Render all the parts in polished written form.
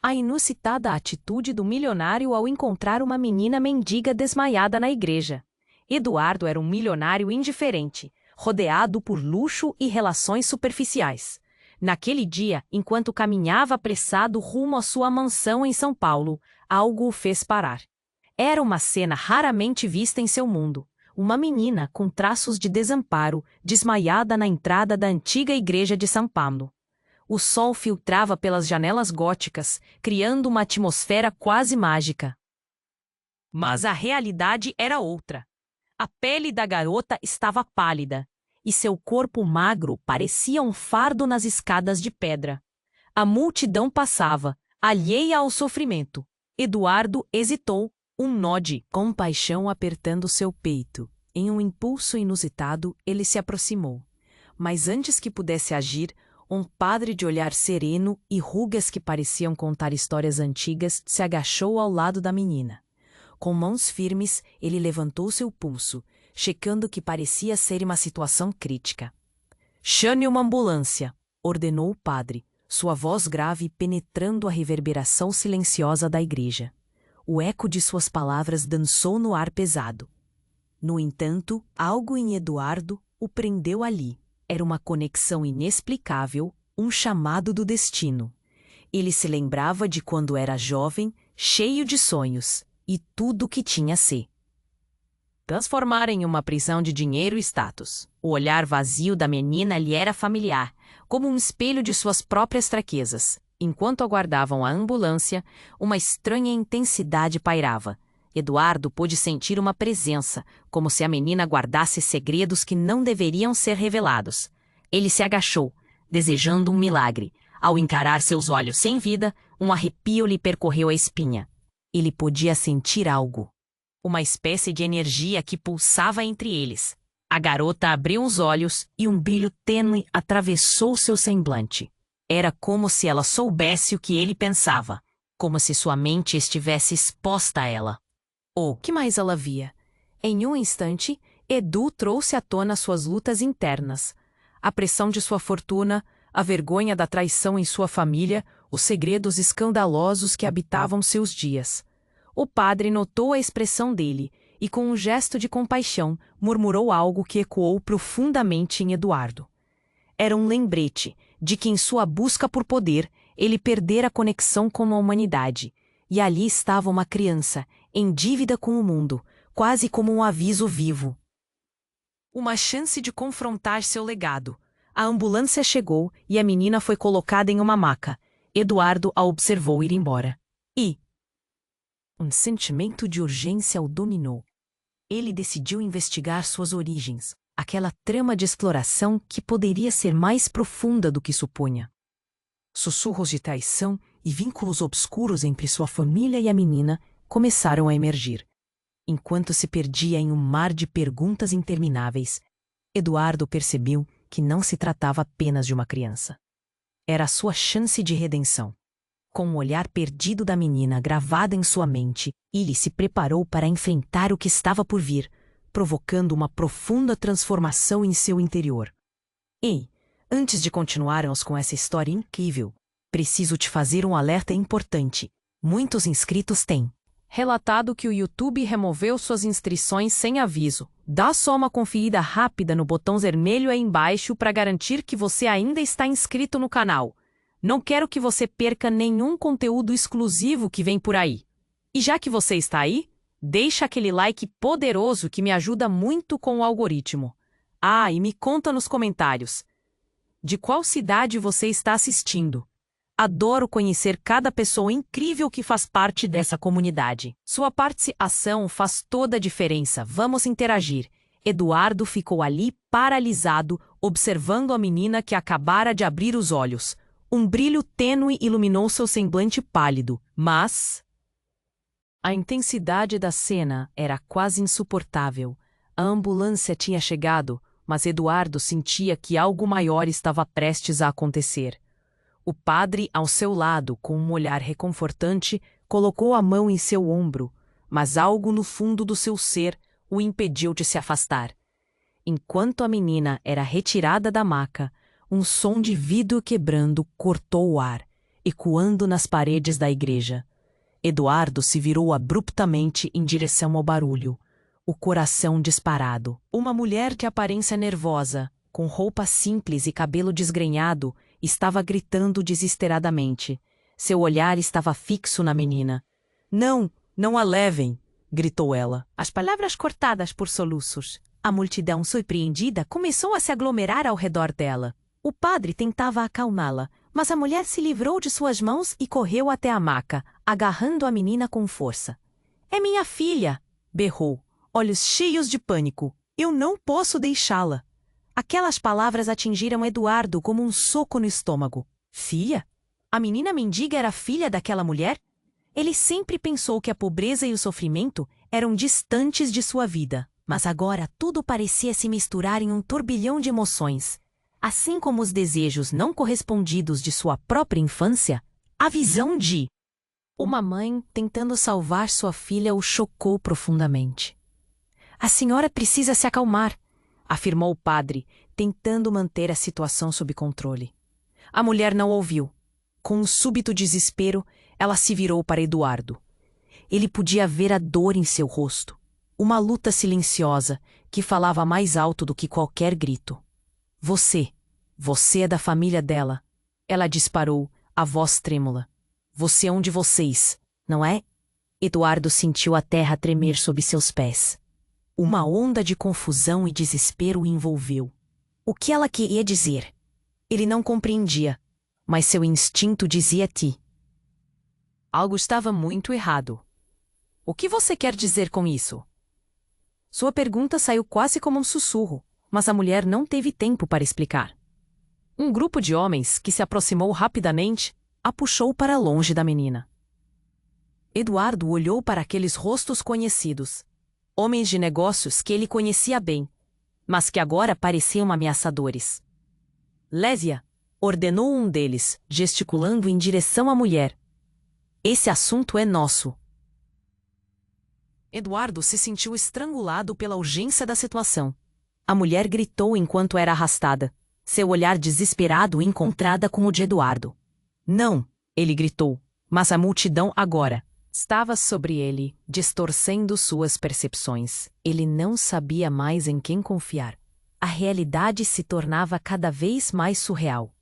A inusitada atitude do milionário ao encontrar uma menina mendiga desmaiada na igreja. Eduardo era um milionário indiferente, rodeado por luxo e relações superficiais. Naquele dia, enquanto caminhava apressado rumo à sua mansão em São Paulo, algo o fez parar. Era uma cena raramente vista em seu mundo. Uma menina com traços de desamparo, desmaiada na entrada da antiga igreja de São Paulo. O sol filtrava pelas janelas góticas, criando uma atmosfera quase mágica. Mas a realidade era outra. A pele da garota estava pálida, e seu corpo magro parecia um fardo nas escadas de pedra. A multidão passava, alheia ao sofrimento. Eduardo hesitou, um nó de compaixão apertando seu peito. Em um impulso inusitado, ele se aproximou. Mas antes que pudesse agir, um padre de olhar sereno e rugas que pareciam contar histórias antigas se agachou ao lado da menina. Com mãos firmes, ele levantou seu pulso, checando o que parecia ser uma situação crítica. "Chame uma ambulância", ordenou o padre, sua voz grave penetrando a reverberação silenciosa da igreja. O eco de suas palavras dançou no ar pesado. No entanto, algo em Eduardo o prendeu ali. Era uma conexão inexplicável, um chamado do destino. Ele se lembrava de quando era jovem, cheio de sonhos, e tudo que tinha a ser transformar em uma prisão de dinheiro e status. O olhar vazio da menina lhe era familiar, como um espelho de suas próprias fraquezas. Enquanto aguardavam a ambulância, uma estranha intensidade pairava. Eduardo pôde sentir uma presença, como se a menina guardasse segredos que não deveriam ser revelados. Ele se agachou, desejando um milagre. Ao encarar seus olhos sem vida, um arrepio lhe percorreu a espinha. Ele podia sentir algo. Uma espécie de energia que pulsava entre eles. A garota abriu os olhos e um brilho tênue atravessou seu semblante. Era como se ela soubesse o que ele pensava, como se sua mente estivesse exposta a ela. O que mais ela via? Em um instante, Edu trouxe à tona suas lutas internas. A pressão de sua fortuna, a vergonha da traição em sua família, os segredos escandalosos que habitavam seus dias. O padre notou a expressão dele e, com um gesto de compaixão, murmurou algo que ecoou profundamente em Eduardo. Era um lembrete de que, em sua busca por poder, ele perdera a conexão com a humanidade. E ali estava uma criança, em dívida com o mundo, quase como um aviso vivo. Uma chance de confrontar seu legado. A ambulância chegou e a menina foi colocada em uma maca. Eduardo a observou ir embora. Um sentimento de urgência o dominou. Ele decidiu investigar suas origens, aquela trama de exploração que poderia ser mais profunda do que supunha. Sussurros de traição e vínculos obscuros entre sua família e a menina começaram a emergir. Enquanto se perdia em um mar de perguntas intermináveis, Eduardo percebeu que não se tratava apenas de uma criança. Era a sua chance de redenção. Com o olhar perdido da menina gravado em sua mente, ele se preparou para enfrentar o que estava por vir, provocando uma profunda transformação em seu interior. Antes de continuarmos com essa história incrível, preciso te fazer um alerta importante. Muitos inscritos têm relatado que o YouTube removeu suas inscrições sem aviso. Dá só uma conferida rápida no botão vermelho aí embaixo para garantir que você ainda está inscrito no canal. Não quero que você perca nenhum conteúdo exclusivo que vem por aí. E já que você está aí, deixa aquele like poderoso que me ajuda muito com o algoritmo. E me conta nos comentários. De qual cidade você está assistindo? Adoro conhecer cada pessoa incrível que faz parte dessa comunidade. Sua participação faz toda a diferença. Vamos interagir. Eduardo ficou ali paralisado, observando a menina que acabara de abrir os olhos. Um brilho tênue iluminou seu semblante pálido, mas a intensidade da cena era quase insuportável. A ambulância tinha chegado, mas Eduardo sentia que algo maior estava prestes a acontecer. O padre, ao seu lado, com um olhar reconfortante, colocou a mão em seu ombro, mas algo no fundo do seu ser o impediu de se afastar. Enquanto a menina era retirada da maca, um som de vidro quebrando cortou o ar. ecoando nas paredes da igreja. Eduardo se virou abruptamente em direção ao barulho, o coração disparado. Uma mulher de aparência nervosa, com roupa simples e cabelo desgrenhado, estava gritando desesperadamente. Seu olhar estava fixo na menina. Não, não a levem! Gritou ela, as palavras cortadas por soluços. A multidão, surpreendida, começou a se aglomerar ao redor dela. O padre tentava acalmá-la, mas a mulher se livrou de suas mãos e correu até a maca, agarrando a menina com força. É minha filha! Berrou, olhos cheios de pânico. Eu não posso deixá-la. Aquelas palavras atingiram Eduardo como um soco no estômago. Filha? A menina mendiga era filha daquela mulher? Ele sempre pensou que a pobreza e o sofrimento eram distantes de sua vida, mas agora tudo parecia se misturar em um turbilhão de emoções. Assim como os desejos não correspondidos de sua própria infância, a visão de uma mãe tentando salvar sua filha o chocou profundamente. A senhora precisa se acalmar, afirmou o padre, tentando manter a situação sob controle. A mulher não ouviu. Com um súbito desespero, ela se virou para Eduardo. Ele podia ver a dor em seu rosto, uma luta silenciosa que falava mais alto do que qualquer grito. Você é da família dela. Ela disparou, a voz trêmula. Você é um de vocês, não é? Eduardo sentiu a terra tremer sob seus pés. Uma onda de confusão e desespero o envolveu. O que ela queria dizer? Ele não compreendia, mas seu instinto dizia-te. Algo estava muito errado. O que você quer dizer com isso? Sua pergunta saiu quase como um sussurro, mas a mulher não teve tempo para explicar. Um grupo de homens que se aproximou rapidamente a puxou para longe da menina. Eduardo olhou para aqueles rostos conhecidos, homens de negócios que ele conhecia bem, mas que agora pareciam ameaçadores. Lésia, ordenou um deles, gesticulando em direção à mulher. Esse assunto é nosso. Eduardo se sentiu estrangulado pela urgência da situação. A mulher gritou enquanto era arrastada, seu olhar desesperado encontrada com o de Eduardo. Não, ele gritou, mas a multidão agora estava sobre ele, distorcendo suas percepções. Ele não sabia mais em quem confiar. A realidade se tornava cada vez mais surreal.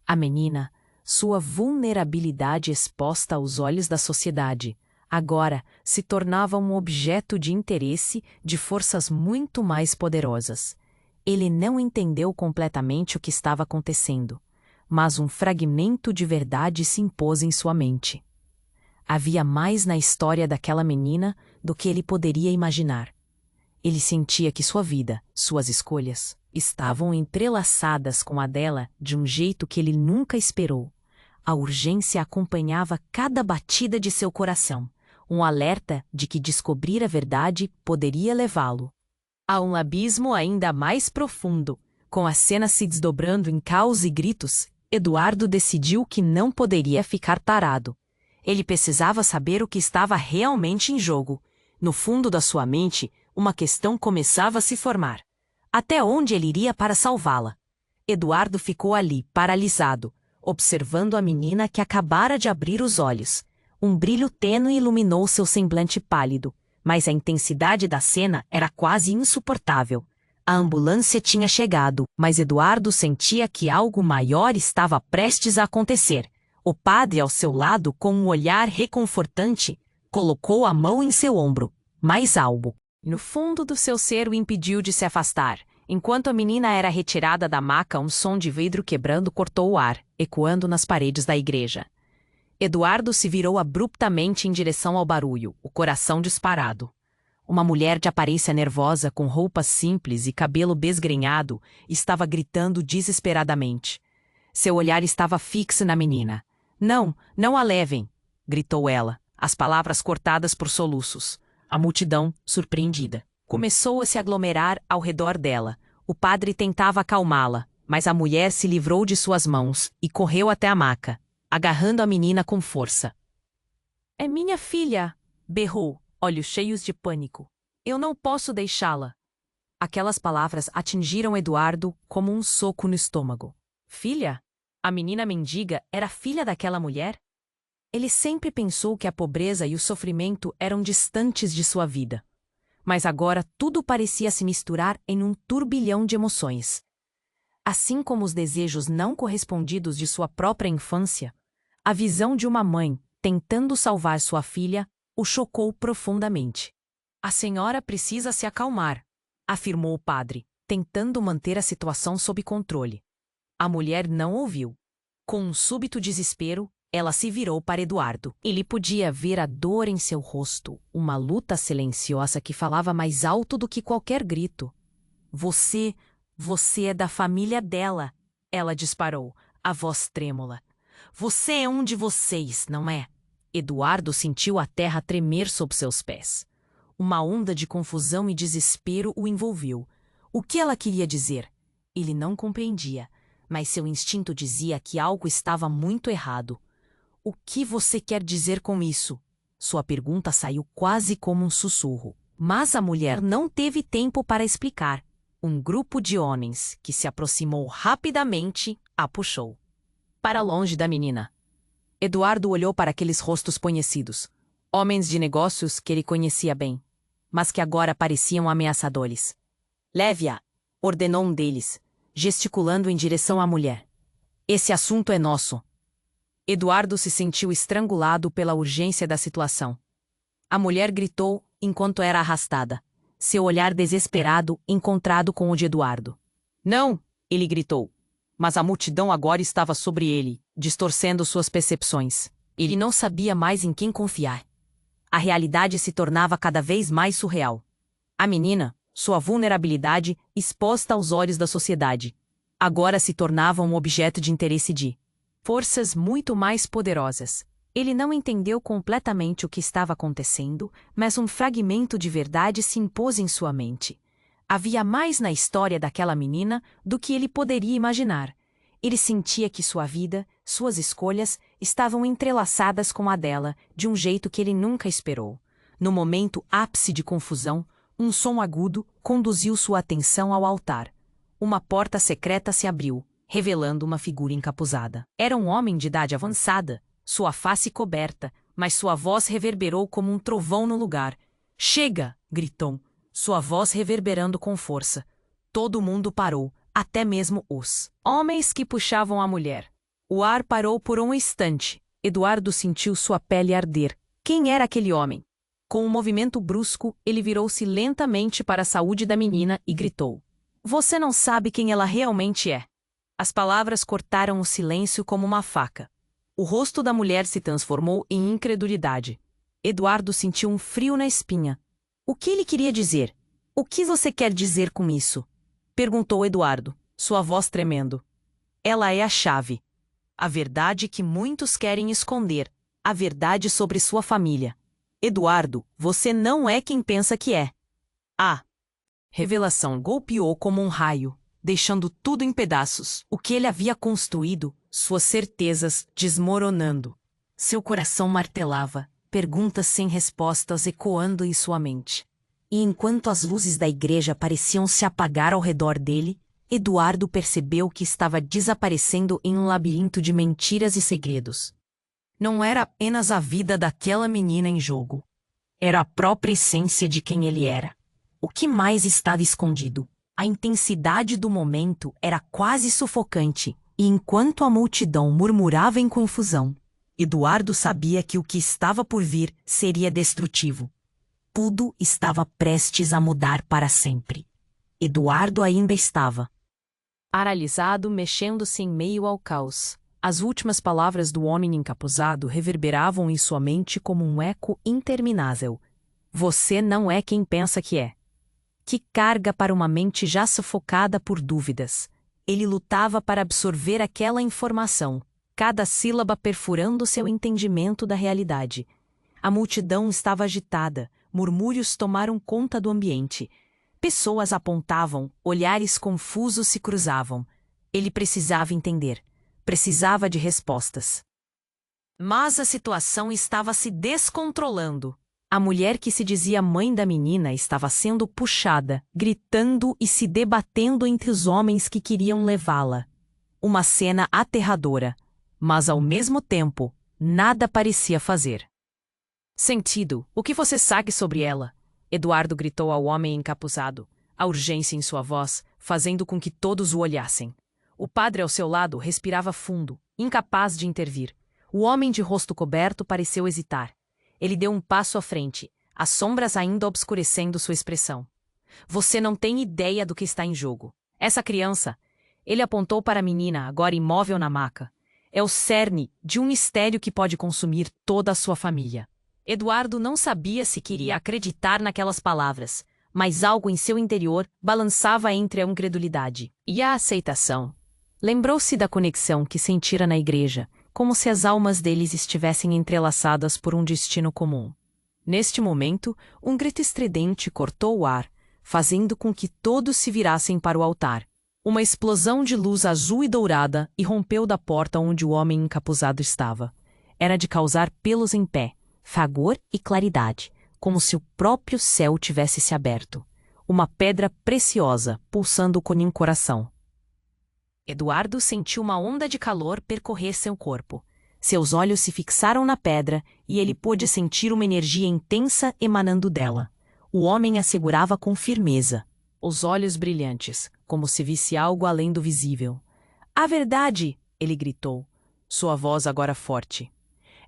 A menina, sua vulnerabilidade exposta aos olhos da sociedade, agora se tornava um objeto de interesse de forças muito mais poderosas. Ele não entendeu completamente o que estava acontecendo, mas um fragmento de verdade se impôs em sua mente. Havia mais na história daquela menina do que ele poderia imaginar. Ele sentia que sua vida, suas escolhas, estavam entrelaçadas com a dela de um jeito que ele nunca esperou. A urgência acompanhava cada batida de seu coração, um alerta de que descobrir a verdade poderia levá-lo a um abismo ainda mais profundo. Com a cena se desdobrando em caos e gritos, Eduardo decidiu que não poderia ficar parado. Ele precisava saber o que estava realmente em jogo. No fundo da sua mente, uma questão começava a se formar. Até onde ele iria para salvá-la? Eduardo ficou ali, paralisado, observando a menina que acabara de abrir os olhos. Um brilho tênue iluminou seu semblante pálido, mas a intensidade da cena era quase insuportável. A ambulância tinha chegado, mas Eduardo sentia que algo maior estava prestes a acontecer. O padre, ao seu lado, com um olhar reconfortante, colocou a mão em seu ombro, mais algo. No fundo do seu ser o impediu de se afastar. Enquanto a menina era retirada da maca, um som de vidro quebrando cortou o ar, ecoando nas paredes da igreja. Eduardo se virou abruptamente em direção ao barulho, o coração disparado. Uma mulher de aparência nervosa, com roupas simples e cabelo desgrenhado, estava gritando desesperadamente. Seu olhar estava fixo na menina. Não, não a levem! Gritou ela, as palavras cortadas por soluços. A multidão, surpreendida, começou a se aglomerar ao redor dela. O padre tentava acalmá-la, mas a mulher se livrou de suas mãos e correu até a maca, agarrando a menina com força. É minha filha! Berrou, olhos cheios de pânico. Eu não posso deixá-la. Aquelas palavras atingiram Eduardo como um soco no estômago. Filha? A menina mendiga era filha daquela mulher? Ele sempre pensou que a pobreza e o sofrimento eram distantes de sua vida. Mas agora tudo parecia se misturar em um turbilhão de emoções. Assim como os desejos não correspondidos de sua própria infância, a visão de uma mãe tentando salvar sua filha o chocou profundamente. A senhora precisa se acalmar, afirmou o padre, tentando manter a situação sob controle. A mulher não ouviu. Com um súbito desespero, ela se virou para Eduardo. Ele podia ver a dor em seu rosto, uma luta silenciosa que falava mais alto do que qualquer grito. Você é da família dela, ela disparou, a voz trêmula. Você é um de vocês, não é? Eduardo sentiu a terra tremer sob seus pés. Uma onda de confusão e desespero o envolveu. O que ela queria dizer? Ele não compreendia, mas seu instinto dizia que algo estava muito errado. O que você quer dizer com isso? Sua pergunta saiu quase como um sussurro. Mas a mulher não teve tempo para explicar. Um grupo de homens, que se aproximou rapidamente, a puxou para longe da menina. Eduardo olhou para aqueles rostos conhecidos, homens de negócios que ele conhecia bem, mas que agora pareciam ameaçadores. Leve-a, ordenou um deles, gesticulando em direção à mulher. Esse assunto é nosso. Eduardo se sentiu estrangulado pela urgência da situação. A mulher gritou enquanto era arrastada, seu olhar desesperado encontrado com o de Eduardo. Não, ele gritou. Mas a multidão agora estava sobre ele, distorcendo suas percepções. Ele não sabia mais em quem confiar. A realidade se tornava cada vez mais surreal. A menina, sua vulnerabilidade, exposta aos olhos da sociedade, agora se tornava um objeto de interesse de forças muito mais poderosas. Ele não entendeu completamente o que estava acontecendo, mas um fragmento de verdade se impôs em sua mente. Havia mais na história daquela menina do que ele poderia imaginar. Ele sentia que sua vida, suas escolhas, estavam entrelaçadas com a dela, de um jeito que ele nunca esperou. No momento ápice de confusão, um som agudo conduziu sua atenção ao altar. Uma porta secreta se abriu, revelando uma figura encapuzada. Era um homem de idade avançada, sua face coberta, mas sua voz reverberou como um trovão no lugar. Chega! Gritou, sua voz reverberando com força. Todo mundo parou, até mesmo os homens que puxavam a mulher. O ar parou por um instante. Eduardo sentiu sua pele arder. Quem era aquele homem? Com um movimento brusco, ele virou-se lentamente para a saúde da menina e gritou. Você não sabe quem ela realmente é. As palavras cortaram o silêncio como uma faca. O rosto da mulher se transformou em incredulidade. Eduardo sentiu um frio na espinha. O que ele queria dizer? O que você quer dizer com isso? Perguntou Eduardo, sua voz tremendo. Ela é a chave. A verdade que muitos querem esconder. A verdade sobre sua família. Eduardo, você não é quem pensa que é. A revelação golpeou como um raio, deixando tudo em pedaços. O que ele havia construído, suas certezas desmoronando. Seu coração martelava, perguntas sem respostas ecoando em sua mente. E enquanto as luzes da igreja pareciam se apagar ao redor dele, Eduardo percebeu que estava desaparecendo em um labirinto de mentiras e segredos. Não era apenas a vida daquela menina em jogo. Era a própria essência de quem ele era. O que mais estava escondido? A intensidade do momento era quase sufocante, e enquanto a multidão murmurava em confusão, Eduardo sabia que o que estava por vir seria destrutivo. Tudo estava prestes a mudar para sempre. Eduardo ainda estava paralisado, mexendo-se em meio ao caos. As últimas palavras do homem encapuzado reverberavam em sua mente como um eco interminável. Você não é quem pensa que é. Que carga para uma mente já sufocada por dúvidas. Ele lutava para absorver aquela informação, cada sílaba perfurando seu entendimento da realidade. A multidão estava agitada, murmúrios tomaram conta do ambiente. Pessoas apontavam, olhares confusos se cruzavam. Ele precisava entender. Precisava de respostas. Mas a situação estava se descontrolando. A mulher que se dizia mãe da menina estava sendo puxada, gritando e se debatendo entre os homens que queriam levá-la. Uma cena aterradora, mas ao mesmo tempo, nada parecia fazer sentido. O que você sabe sobre ela? Eduardo gritou ao homem encapuzado, a urgência em sua voz, fazendo com que todos o olhassem. O padre ao seu lado respirava fundo, incapaz de intervir. O homem de rosto coberto pareceu hesitar. Ele deu um passo à frente, as sombras ainda obscurecendo sua expressão. Você não tem ideia do que está em jogo. Essa criança, ele apontou para a menina, agora imóvel na maca, é o cerne de um mistério que pode consumir toda a sua família. Eduardo não sabia se queria acreditar naquelas palavras, mas algo em seu interior balançava entre a incredulidade e a aceitação. Lembrou-se da conexão que sentira na igreja, como se as almas deles estivessem entrelaçadas por um destino comum. Neste momento, um grito estridente cortou o ar, fazendo com que todos se virassem para o altar. Uma explosão de luz azul e dourada irrompeu da porta onde o homem encapuzado estava. Era de causar pelos em pé, fragor e claridade, como se o próprio céu tivesse se aberto. Uma pedra preciosa pulsando com o coração. Eduardo sentiu uma onda de calor percorrer seu corpo. Seus olhos se fixaram na pedra e ele pôde sentir uma energia intensa emanando dela. O homem a segurava com firmeza, os olhos brilhantes, como se visse algo além do visível. "A verdade!" ele gritou, sua voz agora forte.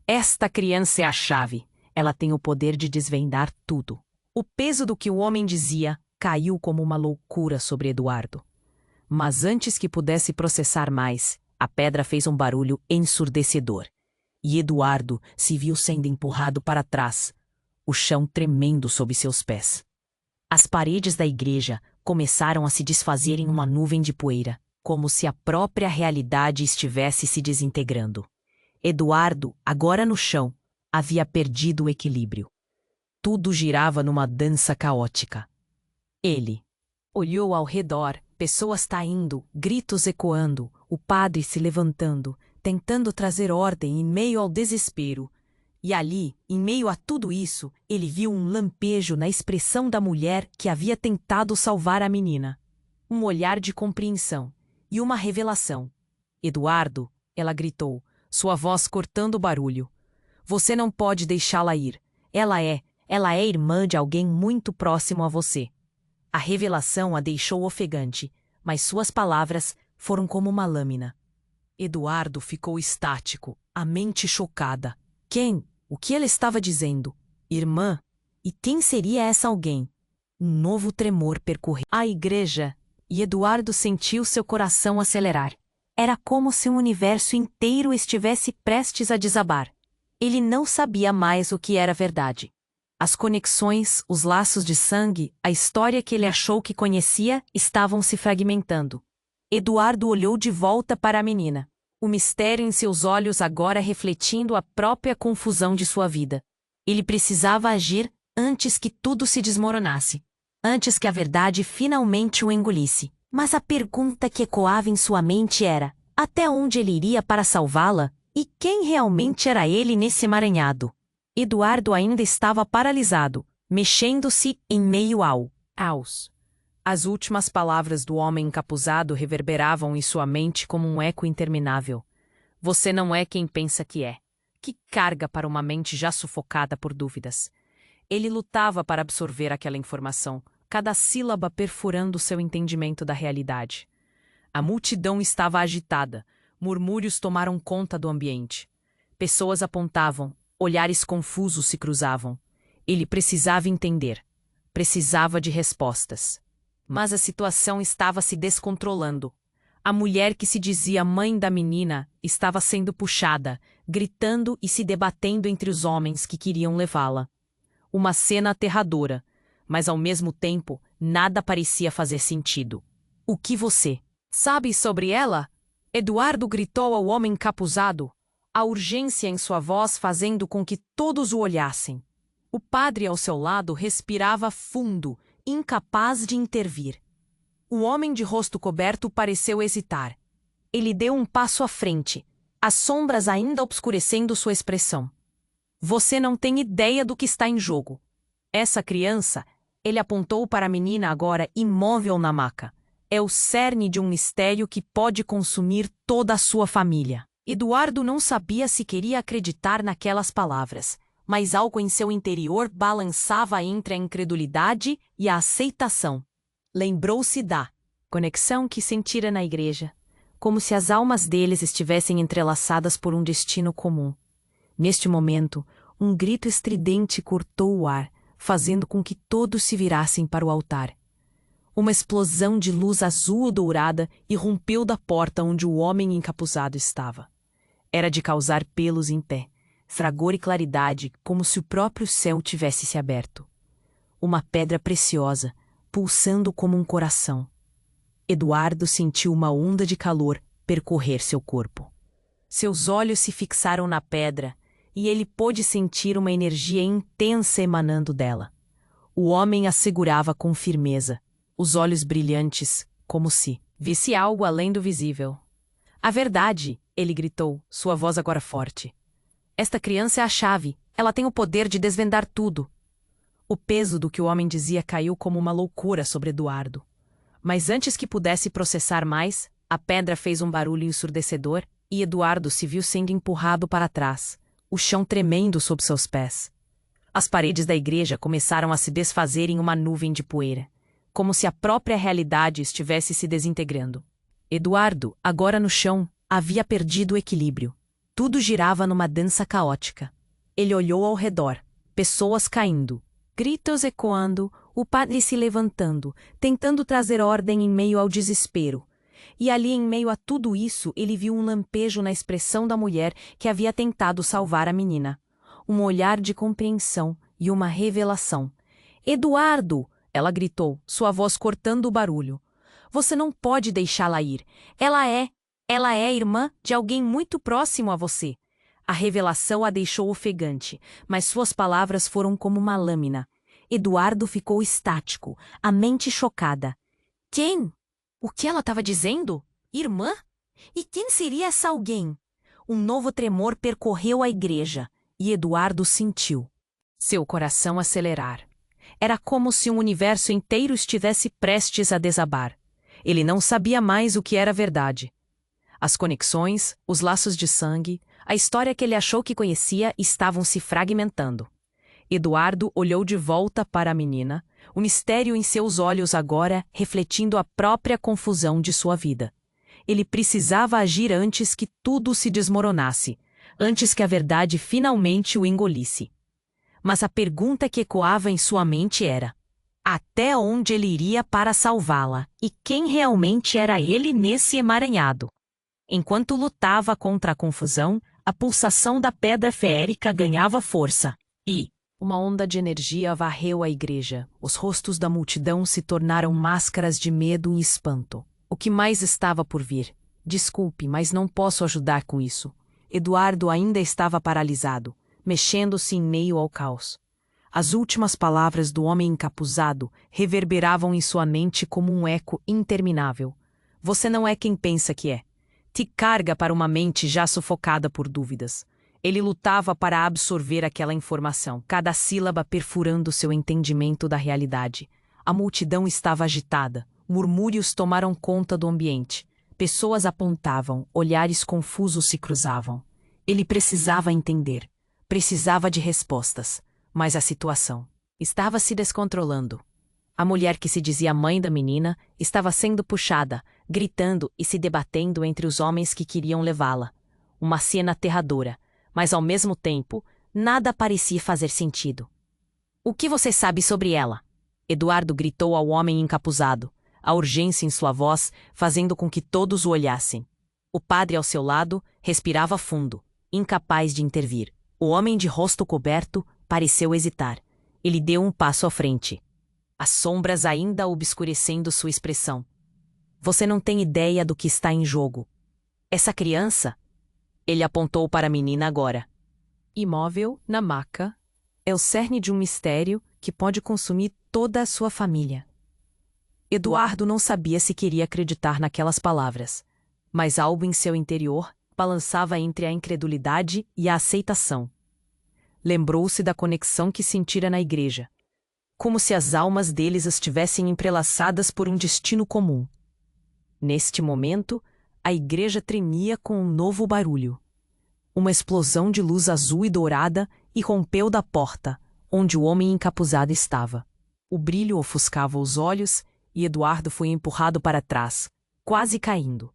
"Esta criança é a chave. Ela tem o poder de desvendar tudo." O peso do que o homem dizia caiu como uma loucura sobre Eduardo. Mas antes que pudesse processar mais, a pedra fez um barulho ensurdecedor. E Eduardo se viu sendo empurrado para trás, o chão tremendo sob seus pés. As paredes da igreja começaram a se desfazer em uma nuvem de poeira, como se a própria realidade estivesse se desintegrando. Eduardo, agora no chão, havia perdido o equilíbrio. Tudo girava numa dança caótica. Ele olhou ao redor, pessoas caindo, gritos ecoando, o padre se levantando, tentando trazer ordem em meio ao desespero. E ali, em meio a tudo isso, ele viu um lampejo na expressão da mulher que havia tentado salvar a menina. Um olhar de compreensão e uma revelação. "Eduardo", ela gritou, sua voz cortando o barulho. "Você não pode deixá-la ir. Ela é irmã de alguém muito próximo a você." A revelação a deixou ofegante, mas suas palavras foram como uma lâmina. Eduardo ficou estático, a mente chocada. Quem? O que ele estava dizendo? Irmã? E quem seria essa alguém? Um novo tremor percorreu a igreja, e Eduardo sentiu seu coração acelerar. Era como se o universo inteiro estivesse prestes a desabar. Ele não sabia mais o que era verdade. As conexões, os laços de sangue, a história que ele achou que conhecia, estavam se fragmentando. Eduardo olhou de volta para a menina. O mistério em seus olhos agora refletindo a própria confusão de sua vida. Ele precisava agir antes que tudo se desmoronasse. Antes que a verdade finalmente o engolisse. Mas a pergunta que ecoava em sua mente era: até onde ele iria para salvá-la? E quem realmente era ele nesse emaranhado? Eduardo ainda estava paralisado, mexendo-se em meio ao caos. As últimas palavras do homem encapuzado reverberavam em sua mente como um eco interminável. Você não é quem pensa que é. Que carga para uma mente já sufocada por dúvidas. Ele lutava para absorver aquela informação, cada sílaba perfurando seu entendimento da realidade. A multidão estava agitada, murmúrios tomaram conta do ambiente. Pessoas apontavam, olhares confusos se cruzavam. Ele precisava entender. Precisava de respostas. Mas a situação estava se descontrolando. A mulher que se dizia mãe da menina estava sendo puxada, gritando e se debatendo entre os homens que queriam levá-la. Uma cena aterradora, mas ao mesmo tempo nada parecia fazer sentido. O que você sabe sobre ela? Eduardo gritou ao homem encapuzado, a urgência em sua voz fazendo com que todos o olhassem. O padre ao seu lado respirava fundo, incapaz de intervir. O homem de rosto coberto pareceu hesitar. Ele deu um passo à frente, as sombras ainda obscurecendo sua expressão. Você não tem ideia do que está em jogo. Essa criança, ele apontou para a menina agora imóvel na maca. é o cerne de um mistério que pode consumir toda a sua família. Eduardo não sabia se queria acreditar naquelas palavras, mas algo em seu interior balançava entre a incredulidade e a aceitação. Lembrou-se da conexão que sentira na igreja, como se as almas deles estivessem entrelaçadas por um destino comum. Neste momento, um grito estridente cortou o ar, fazendo com que todos se virassem para o altar. Uma explosão de luz azul ou dourada irrompeu da porta onde o homem encapuzado estava. Era de causar pelos em pé, fragor e claridade, como se o próprio céu tivesse se aberto. Uma pedra preciosa, pulsando como um coração. Eduardo sentiu uma onda de calor percorrer seu corpo. Seus olhos se fixaram na pedra, e ele pôde sentir uma energia intensa emanando dela. O homem a segurava com firmeza, os olhos brilhantes, como se visse algo além do visível. A verdade, ele gritou, sua voz agora forte. Esta criança é a chave, ela tem o poder de desvendar tudo. O peso do que o homem dizia caiu como uma loucura sobre Eduardo. Mas antes que pudesse processar mais, a pedra fez um barulho ensurdecedor e Eduardo se viu sendo empurrado para trás, o chão tremendo sob seus pés. As paredes da igreja começaram a se desfazer em uma nuvem de poeira, como se a própria realidade estivesse se desintegrando. Eduardo, agora no chão, havia perdido o equilíbrio. Tudo girava numa dança caótica. Ele olhou ao redor, pessoas caindo, gritos ecoando, o padre se levantando, tentando trazer ordem em meio ao desespero. E ali, em meio a tudo isso, ele viu um lampejo na expressão da mulher que havia tentado salvar a menina. Um olhar de compreensão e uma revelação. "Eduardo!" ela gritou, sua voz cortando o barulho. "Você não pode deixá-la ir. Ela é irmã de alguém muito próximo a você." A revelação a deixou ofegante, mas suas palavras foram como uma lâmina. Eduardo ficou estático, a mente chocada. Quem? O que ela estava dizendo? Irmã? E quem seria essa alguém? Um novo tremor percorreu a igreja, e Eduardo sentiu seu coração acelerar. Era como se um universo inteiro estivesse prestes a desabar. Ele não sabia mais o que era verdade. As conexões, os laços de sangue, a história que ele achou que conhecia estavam se fragmentando. Eduardo olhou de volta para a menina, o mistério em seus olhos agora refletindo a própria confusão de sua vida. Ele precisava agir antes que tudo se desmoronasse, antes que a verdade finalmente o engolisse. Mas a pergunta que ecoava em sua mente era: até onde ele iria para salvá-la? E quem realmente era ele nesse emaranhado? Enquanto lutava contra a confusão, a pulsação da pedra feérica ganhava força. E uma onda de energia varreu a igreja. Os rostos da multidão se tornaram máscaras de medo e espanto. O que mais estava por vir? Desculpe, mas não posso ajudar com isso. Eduardo ainda estava paralisado, mexendo-se em meio ao caos. As últimas palavras do homem encapuzado reverberavam em sua mente como um eco interminável. Você não é quem pensa que é. Te carga para uma mente já sufocada por dúvidas. Ele lutava para absorver aquela informação, cada sílaba perfurando seu entendimento da realidade. A multidão estava agitada, murmúrios tomaram conta do ambiente. Pessoas apontavam, olhares confusos se cruzavam. Ele precisava entender, precisava de respostas, mas a situação estava se descontrolando. A mulher que se dizia mãe da menina estava sendo puxada, gritando e se debatendo entre os homens que queriam levá-la. Uma cena aterradora, mas ao mesmo tempo, nada parecia fazer sentido. "O que você sabe sobre ela?" Eduardo gritou ao homem encapuzado, a urgência em sua voz fazendo com que todos o olhassem. O padre ao seu lado respirava fundo, incapaz de intervir. O homem de rosto coberto pareceu hesitar. Ele deu um passo à frente, as sombras ainda obscurecendo sua expressão. "Você não tem ideia do que está em jogo. Essa criança..." Ele apontou para a menina agora. Imóvel, na maca, é o cerne de um mistério que pode consumir toda a sua família. Eduardo não sabia se queria acreditar naquelas palavras, mas algo em seu interior balançava entre a incredulidade e a aceitação. Lembrou-se da conexão que sentira na igreja, como se as almas deles estivessem entrelaçadas por um destino comum. Neste momento, a igreja tremia com um novo barulho. Uma explosão de luz azul e dourada irrompeu da porta, onde o homem encapuzado estava. O brilho ofuscava os olhos e Eduardo foi empurrado para trás, quase caindo.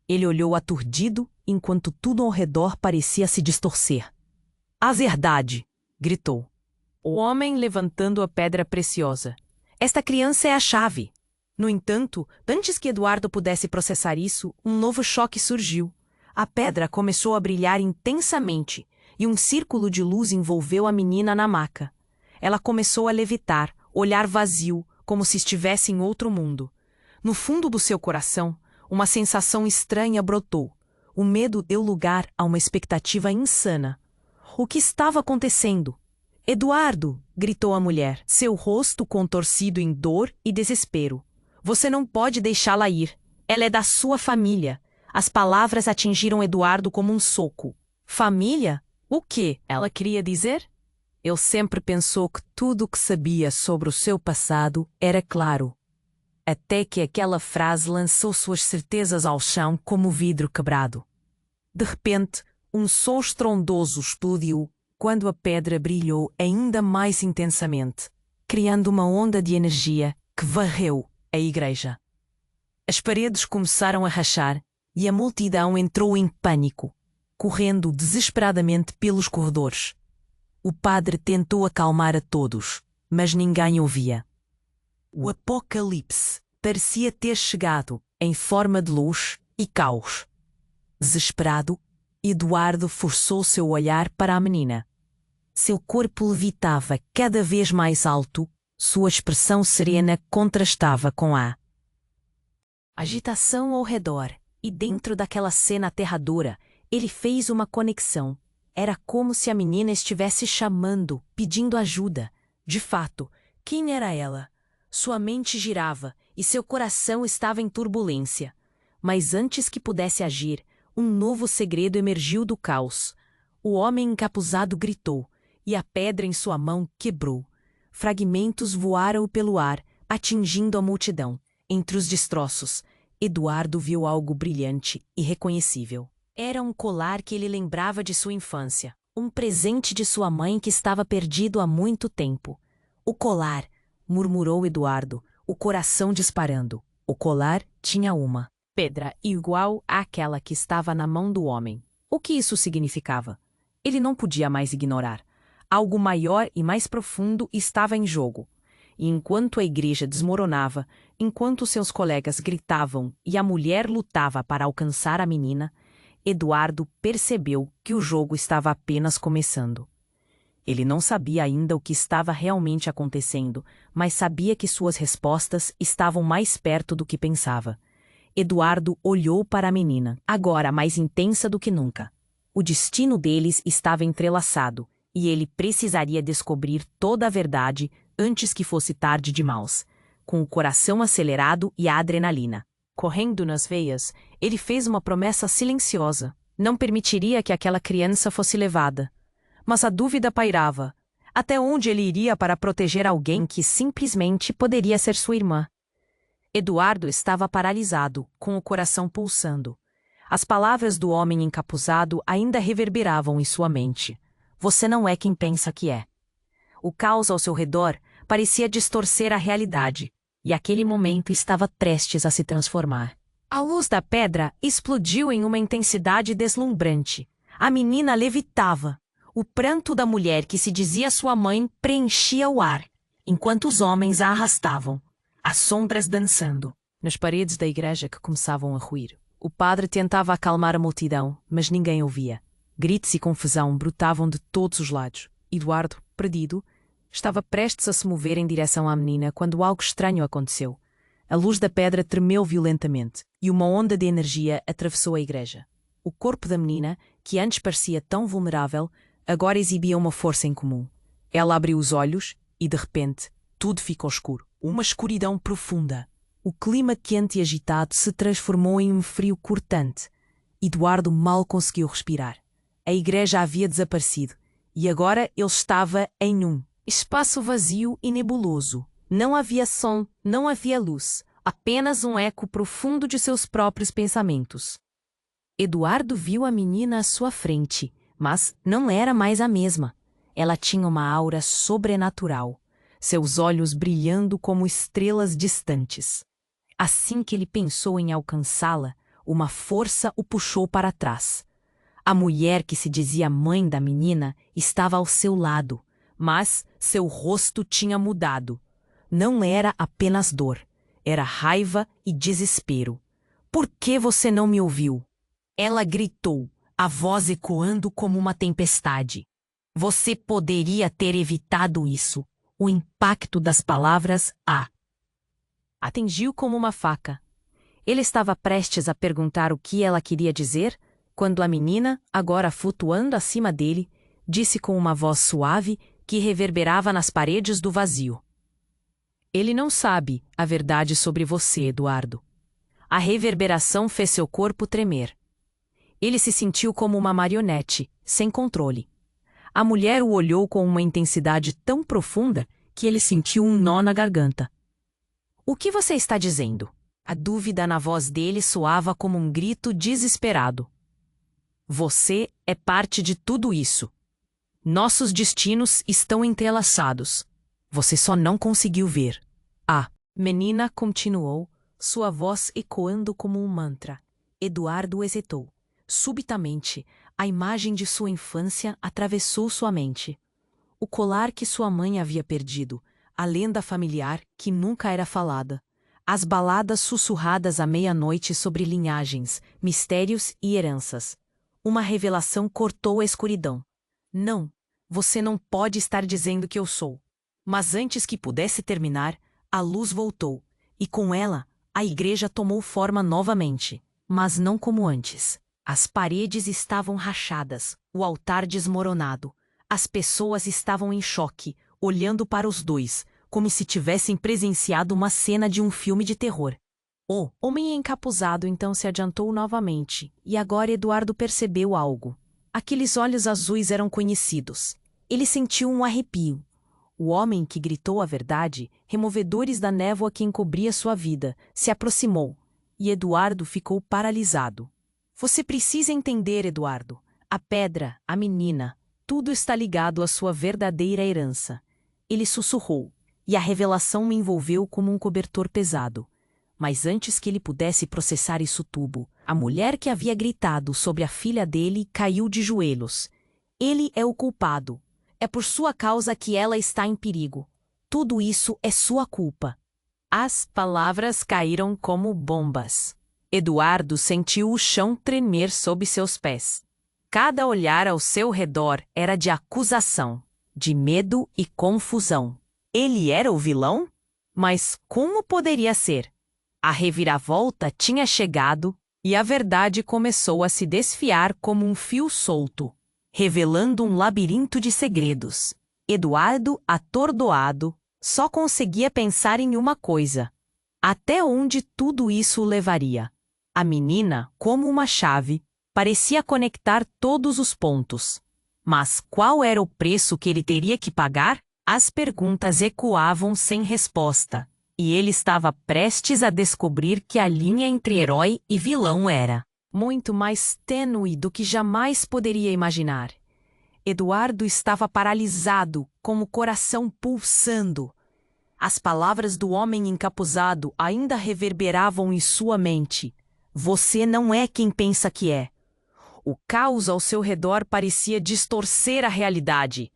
Ele olhou aturdido enquanto tudo ao redor parecia se distorcer. "A verdade!" gritou. O homem levantando a pedra preciosa. "Esta criança é a chave." No entanto, antes que Eduardo pudesse processar isso, um novo choque surgiu. A pedra começou a brilhar intensamente e um círculo de luz envolveu a menina na maca. Ela começou a levitar, olhar vazio, como se estivesse em outro mundo. No fundo do seu coração, uma sensação estranha brotou. O medo deu lugar a uma expectativa insana. O que estava acontecendo? "Eduardo!" gritou a mulher, seu rosto contorcido em dor e desespero. "Você não pode deixá-la ir. Ela é da sua família." As palavras atingiram Eduardo como um soco. "Família? O que ela queria dizer?" Ele sempre pensou que tudo o que sabia sobre o seu passado era claro. Até que aquela frase lançou suas certezas ao chão como vidro quebrado. De repente, um som estrondoso explodiu quando a pedra brilhou ainda mais intensamente, criando uma onda de energia que varreu a igreja. As paredes começaram a rachar e a multidão entrou em pânico, correndo desesperadamente pelos corredores. O padre tentou acalmar a todos, mas ninguém ouvia. O apocalipse parecia ter chegado em forma de luz e caos. Desesperado, Eduardo forçou seu olhar para a menina. Seu corpo levitava cada vez mais alto, sua expressão serena contrastava com a agitação ao redor, e dentro daquela cena aterradora, ele fez uma conexão. Era como se a menina estivesse chamando, pedindo ajuda. De fato, quem era ela? Sua mente girava e seu coração estava em turbulência. Mas antes que pudesse agir, um novo segredo emergiu do caos. O homem encapuzado gritou, e a pedra em sua mão quebrou. Fragmentos voaram pelo ar, atingindo a multidão. Entre os destroços, Eduardo viu algo brilhante e reconhecível. Era um colar que ele lembrava de sua infância, um presente de sua mãe que estava perdido há muito tempo. "O colar", murmurou Eduardo, o coração disparando. O colar tinha uma pedra igual àquela que estava na mão do homem. O que isso significava? Ele não podia mais ignorar. Algo maior e mais profundo estava em jogo. E enquanto a igreja desmoronava, enquanto seus colegas gritavam e a mulher lutava para alcançar a menina, Eduardo percebeu que o jogo estava apenas começando. Ele não sabia ainda o que estava realmente acontecendo, mas sabia que suas respostas estavam mais perto do que pensava. Eduardo olhou para a menina, agora mais intensa do que nunca. O destino deles estava entrelaçado, e ele precisaria descobrir toda a verdade antes que fosse tarde demais. Com o coração acelerado e a adrenalina correndo nas veias, ele fez uma promessa silenciosa. Não permitiria que aquela criança fosse levada. Mas a dúvida pairava. Até onde ele iria para proteger alguém que simplesmente poderia ser sua irmã? Eduardo estava paralisado, com o coração pulsando. As palavras do homem encapuzado ainda reverberavam em sua mente. "Você não é quem pensa que é." O caos ao seu redor parecia distorcer a realidade, e aquele momento estava prestes a se transformar. A luz da pedra explodiu em uma intensidade deslumbrante. A menina levitava. O pranto da mulher que se dizia sua mãe preenchia o ar, enquanto os homens a arrastavam, as sombras dançando nas paredes da igreja que começavam a ruir. O padre tentava acalmar a multidão, mas ninguém ouvia. Gritos e confusão brotavam de todos os lados. Eduardo, perdido, estava prestes a se mover em direção à menina quando algo estranho aconteceu. A luz da pedra tremeu violentamente e uma onda de energia atravessou a igreja. O corpo da menina, que antes parecia tão vulnerável, agora exibia uma força incomum. Ela abriu os olhos e, de repente, tudo ficou escuro. Uma escuridão profunda. O clima quente e agitado se transformou em um frio cortante. Eduardo mal conseguiu respirar. A igreja havia desaparecido e agora ele estava em um espaço vazio e nebuloso. Não havia som, não havia luz. apenas um eco profundo de seus próprios pensamentos. Eduardo viu a menina à sua frente, mas não era mais a mesma. Ela tinha uma aura sobrenatural, seus olhos brilhando como estrelas distantes. Assim que ele pensou em alcançá-la, uma força o puxou para trás. A mulher que se dizia mãe da menina estava ao seu lado, mas seu rosto tinha mudado. Não era apenas dor, era raiva e desespero. Por que você não me ouviu? Ela gritou, a voz ecoando como uma tempestade. Você poderia ter evitado isso. O impacto das palavras a atingiu como uma faca. Ele estava prestes a perguntar o que ela queria dizer, quando a menina, agora flutuando acima dele, disse com uma voz suave que reverberava nas paredes do vazio. Ele não sabe a verdade sobre você, Eduardo. A reverberação fez seu corpo tremer. Ele se sentiu como uma marionete, sem controle. A mulher o olhou com uma intensidade tão profunda que ele sentiu um nó na garganta. O que você está dizendo? A dúvida na voz dele soava como um grito desesperado. Você é parte de tudo isso. Nossos destinos estão entrelaçados. Você só não conseguiu ver. A menina continuou, sua voz ecoando como um mantra. Eduardo hesitou. Subitamente, a imagem de sua infância atravessou sua mente. O colar que sua mãe havia perdido, a lenda familiar que nunca era falada, as baladas sussurradas à meia-noite sobre linhagens, mistérios e heranças. Uma revelação cortou a escuridão. Não, você não pode estar dizendo que eu sou. Mas antes que pudesse terminar, a luz voltou, e com ela, a igreja tomou forma novamente, mas não como antes. As paredes estavam rachadas, o altar desmoronado. As pessoas estavam em choque, olhando para os dois, como se tivessem presenciado uma cena de um filme de terror. O homem encapuzado então se adiantou novamente, e agora Eduardo percebeu algo. Aqueles olhos azuis eram conhecidos. Ele sentiu um arrepio. O homem que gritou a verdade, removedores da névoa que encobria sua vida, se aproximou, e Eduardo ficou paralisado. Você precisa entender, Eduardo. A pedra, a menina, tudo está ligado à sua verdadeira herança. Ele sussurrou, e a revelação me envolveu como um cobertor pesado. Mas antes que ele pudesse processar isso tudo, a mulher que havia gritado sobre a filha dele caiu de joelhos. Ele é o culpado. É por sua causa que ela está em perigo. Tudo isso é sua culpa. As palavras caíram como bombas. Eduardo sentiu o chão tremer sob seus pés. Cada olhar ao seu redor era de acusação, de medo e confusão. Ele era o vilão? Mas como poderia ser? A reviravolta tinha chegado e a verdade começou a se desfiar como um fio solto, revelando um labirinto de segredos. Eduardo, atordoado, só conseguia pensar em uma coisa: até onde tudo isso o levaria? A menina, como uma chave, parecia conectar todos os pontos. Mas qual era o preço que ele teria que pagar? As perguntas ecoavam sem resposta, e ele estava prestes a descobrir que a linha entre herói e vilão era muito mais tênue do que jamais poderia imaginar. Eduardo estava paralisado, com o coração pulsando. As palavras do homem encapuzado ainda reverberavam em sua mente. Você não é quem pensa que é. O caos ao seu redor parecia distorcer a realidade,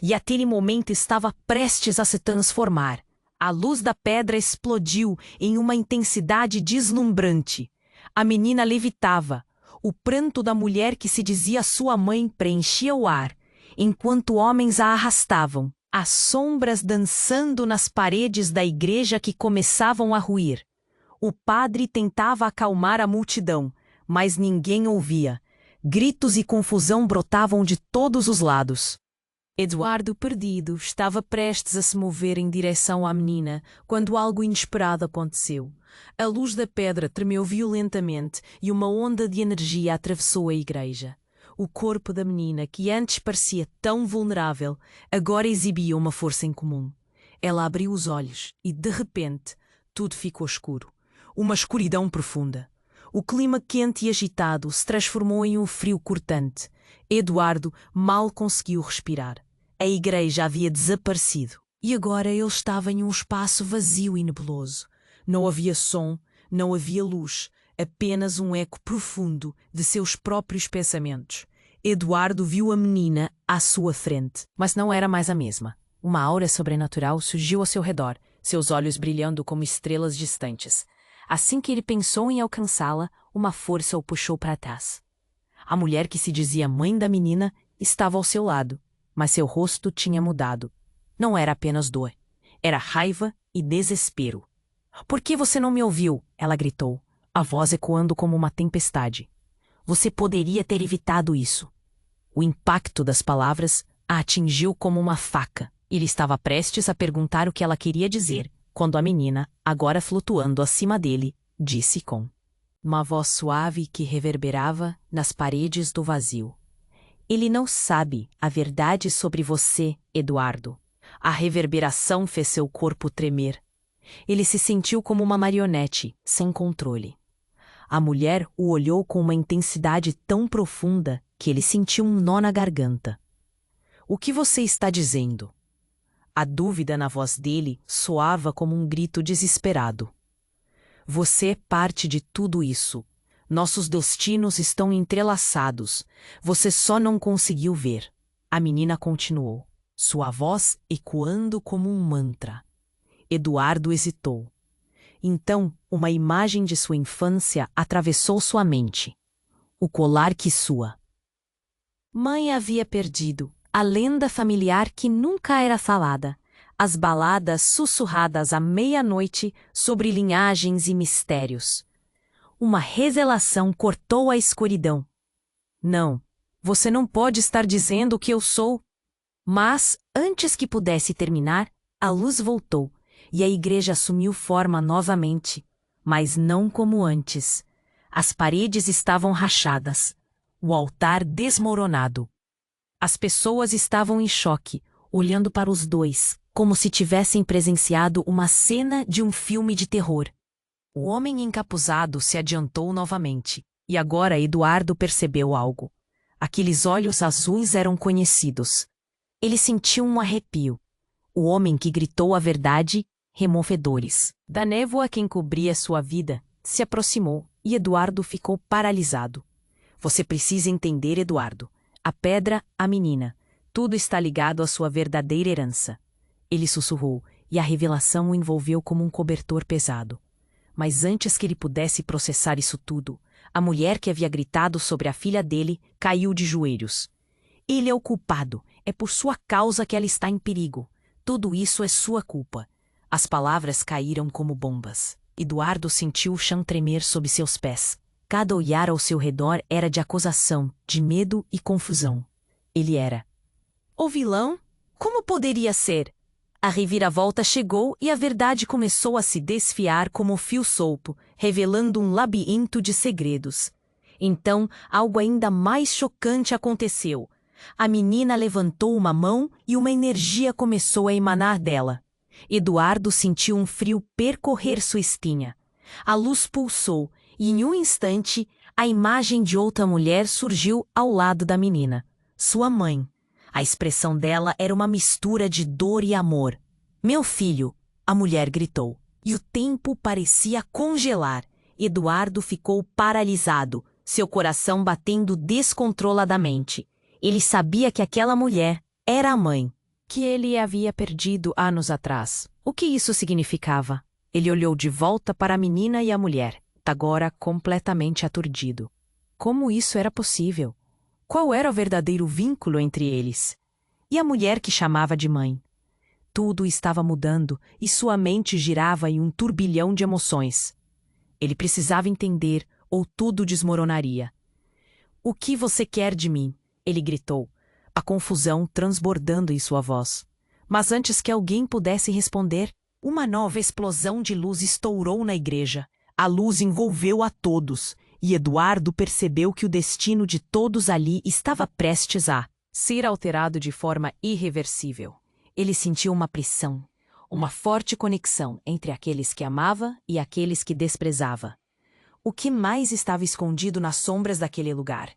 e aquele momento estava prestes a se transformar. A luz da pedra explodiu em uma intensidade deslumbrante. A menina levitava. O pranto da mulher que se dizia sua mãe preenchia o ar, enquanto homens a arrastavam. As sombras dançando nas paredes da igreja que começavam a ruir. O padre tentava acalmar a multidão, mas ninguém ouvia. Gritos e confusão brotavam de todos os lados. Eduardo, perdido, estava prestes a se mover em direção à menina, quando algo inesperado aconteceu. A luz da pedra tremeu violentamente e uma onda de energia atravessou a igreja. O corpo da menina, que antes parecia tão vulnerável, agora exibia uma força incomum. Ela abriu os olhos e, de repente, tudo ficou escuro. uma escuridão profunda. O clima quente e agitado se transformou em um frio cortante. Eduardo mal conseguiu respirar. A igreja havia desaparecido. E agora ele estava em um espaço vazio e nebuloso. Não havia som, não havia luz, apenas um eco profundo de seus próprios pensamentos. Eduardo viu a menina à sua frente, mas não era mais a mesma. Uma aura sobrenatural surgiu ao seu redor, seus olhos brilhando como estrelas distantes. Assim que ele pensou em alcançá-la, uma força o puxou para trás. A mulher que se dizia mãe da menina estava ao seu lado, mas seu rosto tinha mudado. Não era apenas dor, era raiva e desespero. "Por que você não me ouviu?" ela gritou, a voz ecoando como uma tempestade. "Você poderia ter evitado isso." O impacto das palavras a atingiu como uma faca. Ele estava prestes a perguntar o que ela queria dizer, quando a menina, agora flutuando acima dele, disse com uma voz suave que reverberava nas paredes do vazio: "Ele não sabe a verdade sobre você, Eduardo." A reverberação fez seu corpo tremer. Ele se sentiu como uma marionete, sem controle. A mulher o olhou com uma intensidade tão profunda que ele sentiu um nó na garganta. "O que você está dizendo?" A dúvida na voz dele soava como um grito desesperado. "Você é parte de tudo isso. Nossos destinos estão entrelaçados. Você só não conseguiu ver." A menina continuou, sua voz ecoando como um mantra. Eduardo hesitou. Então, uma imagem de sua infância atravessou sua mente. O colar que sua mãe havia perdido, a lenda familiar que nunca era falada, as baladas sussurradas à meia-noite sobre linhagens e mistérios. Uma revelação cortou a escuridão. "Não, você não pode estar dizendo que eu sou." Mas, antes que pudesse terminar, a luz voltou e a igreja assumiu forma novamente, mas não como antes. As paredes estavam rachadas, o altar desmoronado. As pessoas estavam em choque, olhando para os dois, como se tivessem presenciado uma cena de um filme de terror. O homem encapuzado se adiantou novamente, e agora Eduardo percebeu algo. Aqueles olhos azuis eram conhecidos. Ele sentiu um arrepio. O homem que gritou a verdade remou fedores da névoa que encobria sua vida se aproximou e Eduardo ficou paralisado. "Você precisa entender, Eduardo. A pedra, a menina, tudo está ligado à sua verdadeira herança." Ele sussurrou e a revelação o envolveu como um cobertor pesado. Mas antes que ele pudesse processar isso tudo, a mulher que havia gritado sobre a filha dele caiu de joelhos. "Ele é o culpado. É por sua causa que ela está em perigo. Tudo isso é sua culpa." As palavras caíram como bombas. Eduardo sentiu o chão tremer sob seus pés. Cada olhar ao seu redor era de acusação, de medo e confusão. Ele era o vilão? Como poderia ser? A reviravolta chegou e a verdade começou a se desfiar como fio solto, revelando um labirinto de segredos. Então, algo ainda mais chocante aconteceu. A menina levantou uma mão e uma energia começou a emanar dela. Eduardo sentiu um frio percorrer sua espinha. A luz pulsou e, em um instante, a imagem de outra mulher surgiu ao lado da menina. Sua mãe. A expressão dela era uma mistura de dor e amor. "Meu filho!" a mulher gritou. E o tempo parecia congelar. Eduardo ficou paralisado, seu coração batendo descontroladamente. Ele sabia que aquela mulher era a mãe, que ele havia perdido anos atrás. O que isso significava? Ele olhou de volta para a menina e a mulher, agora completamente aturdido. Como isso era possível? Qual era o verdadeiro vínculo entre eles? E a mulher que chamava de mãe? Tudo estava mudando e sua mente girava em um turbilhão de emoções. Ele precisava entender ou tudo desmoronaria. "O que você quer de mim?" ele gritou, a confusão transbordando em sua voz. Mas antes que alguém pudesse responder, uma nova explosão de luz estourou na igreja. A luz envolveu a todos, e Eduardo percebeu que o destino de todos ali estava prestes a ser alterado de forma irreversível. Ele sentiu uma pressão, Uma forte conexão entre aqueles que amava e aqueles que desprezava. O que mais estava escondido nas sombras daquele lugar?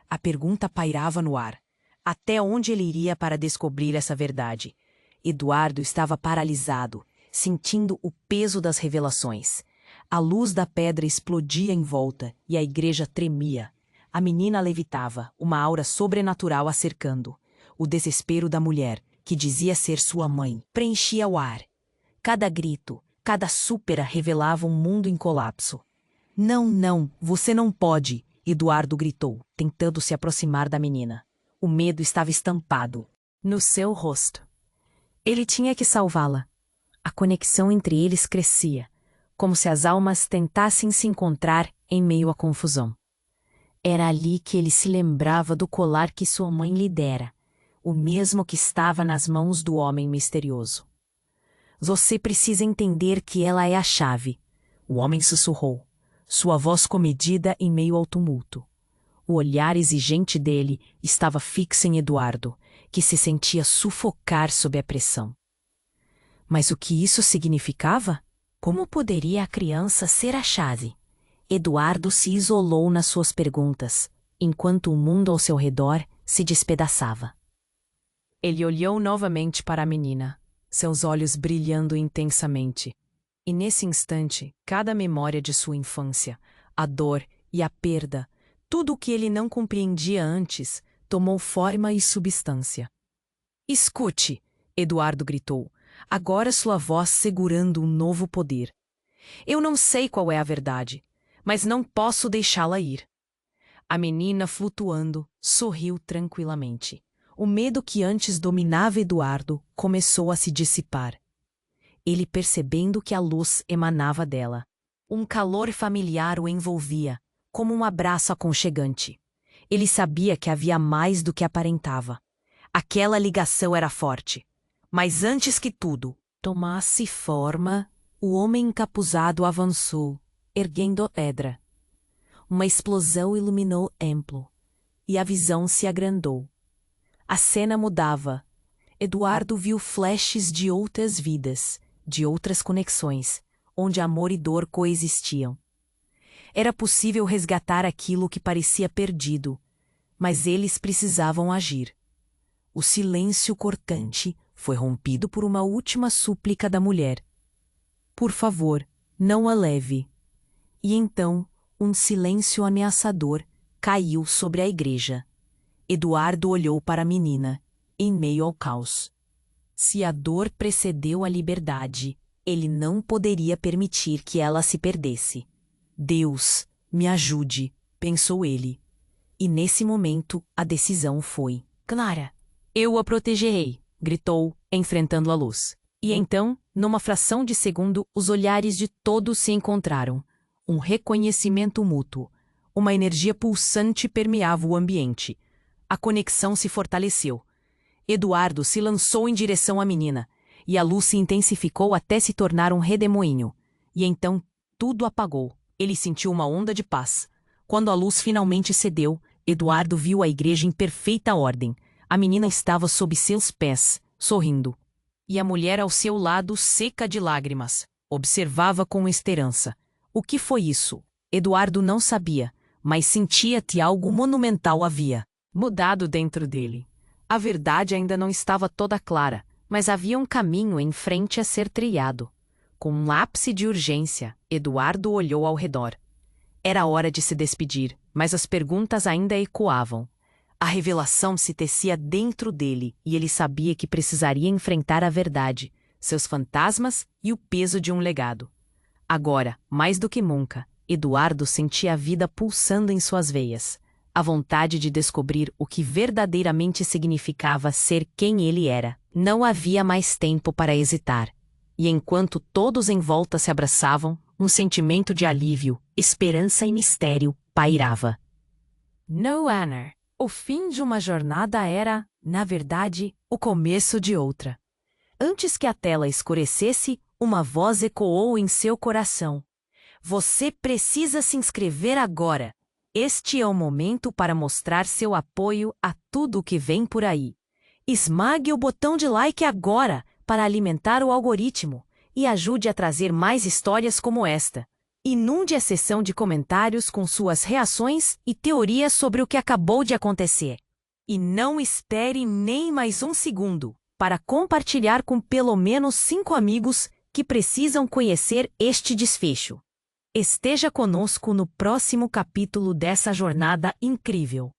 A pergunta pairava no ar. Até onde ele iria para descobrir essa verdade? Eduardo estava paralisado, sentindo o peso das revelações. A luz da pedra explodia em volta e a igreja tremia. A menina levitava, uma aura sobrenatural a cercando. O desespero da mulher, que dizia ser sua mãe, preenchia o ar. Cada grito, cada súpera revelava um mundo em colapso. Não, não, você não pode, Eduardo gritou, tentando se aproximar da menina. O medo estava estampado no seu rosto. Ele tinha que salvá-la. A conexão entre eles crescia, como se as almas tentassem se encontrar em meio à confusão. Era ali que ele se lembrava do colar que sua mãe lhe dera, o mesmo que estava nas mãos do homem misterioso. Você precisa entender que ela é a chave, o homem sussurrou, sua voz comedida em meio ao tumulto. O olhar exigente dele estava fixo em Eduardo, que se sentia sufocar sob a pressão. Mas o que isso significava? Como poderia a criança ser a chave? Eduardo se isolou nas suas perguntas, enquanto o mundo ao seu redor se despedaçava. Ele olhou novamente para a menina, seus olhos brilhando intensamente. E nesse instante, cada memória de sua infância, a dor e a perda, tudo o que ele não compreendia antes, tomou forma e substância. Escute, Eduardo gritou, agora sua voz segurando um novo poder. Eu não sei qual é a verdade, mas não posso deixá-la ir. A menina, flutuando, sorriu tranquilamente. O medo que antes dominava Eduardo começou a se dissipar. Ele percebendo que a luz emanava dela. Um calor familiar o envolvia, como um abraço aconchegante. Ele sabia que havia mais do que aparentava. Aquela ligação era forte. Mas antes que tudo tomasse forma, o homem encapuzado avançou, erguendo a pedra. Uma explosão iluminou o templo, e a visão se agrandou. A cena mudava. Eduardo viu flashes de outras vidas, de outras conexões, onde amor e dor coexistiam. Era possível resgatar aquilo que parecia perdido, mas eles precisavam agir. O silêncio cortante foi rompido por uma última súplica da mulher. Por favor, não a leve. E então, um silêncio ameaçador caiu sobre a igreja. Eduardo olhou para a menina, em meio ao caos. Se a dor precedeu a liberdade, ele não poderia permitir que ela se perdesse. Deus, me ajude, pensou ele. E nesse momento, a decisão foi clara. Eu a protegerei, gritou, enfrentando a luz. E então, numa fração de segundo, os olhares de todos se encontraram. Um reconhecimento mútuo. Uma energia pulsante permeava o ambiente. A conexão se fortaleceu. Eduardo se lançou em direção à menina, e a luz se intensificou até se tornar um redemoinho. E então, tudo apagou. Ele sentiu uma onda de paz. Quando a luz finalmente cedeu, Eduardo viu a igreja em perfeita ordem. A menina estava sob seus pés, sorrindo. E a mulher ao seu lado, seca de lágrimas, observava com esperança. O que foi isso? Eduardo não sabia, mas sentia que algo monumental havia mudado dentro dele. A verdade ainda não estava toda clara, mas havia um caminho em frente a ser trilhado. Com um ápice de urgência, Eduardo olhou ao redor. Era hora de se despedir, mas as perguntas ainda ecoavam. A revelação se tecia dentro dele e ele sabia que precisaria enfrentar a verdade, seus fantasmas e o peso de um legado. Agora, mais do que nunca, Eduardo sentia a vida pulsando em suas veias. A vontade de descobrir o que verdadeiramente significava ser quem ele era. Não havia mais tempo para hesitar. E enquanto todos em volta se abraçavam, um sentimento de alívio, esperança e mistério pairava. No Honor. O fim de uma jornada era, na verdade, o começo de outra. Antes que a tela escurecesse, uma voz ecoou em seu coração. Você precisa se inscrever agora. Este é o momento para mostrar seu apoio a tudo o que vem por aí. Esmague o botão de like agora, para alimentar o algoritmo e ajude a trazer mais histórias como esta. Inunde a seção de comentários com suas reações e teorias sobre o que acabou de acontecer. E não espere nem mais um segundo para compartilhar com pelo menos 5 amigos que precisam conhecer este desfecho. Esteja conosco no próximo capítulo dessa jornada incrível.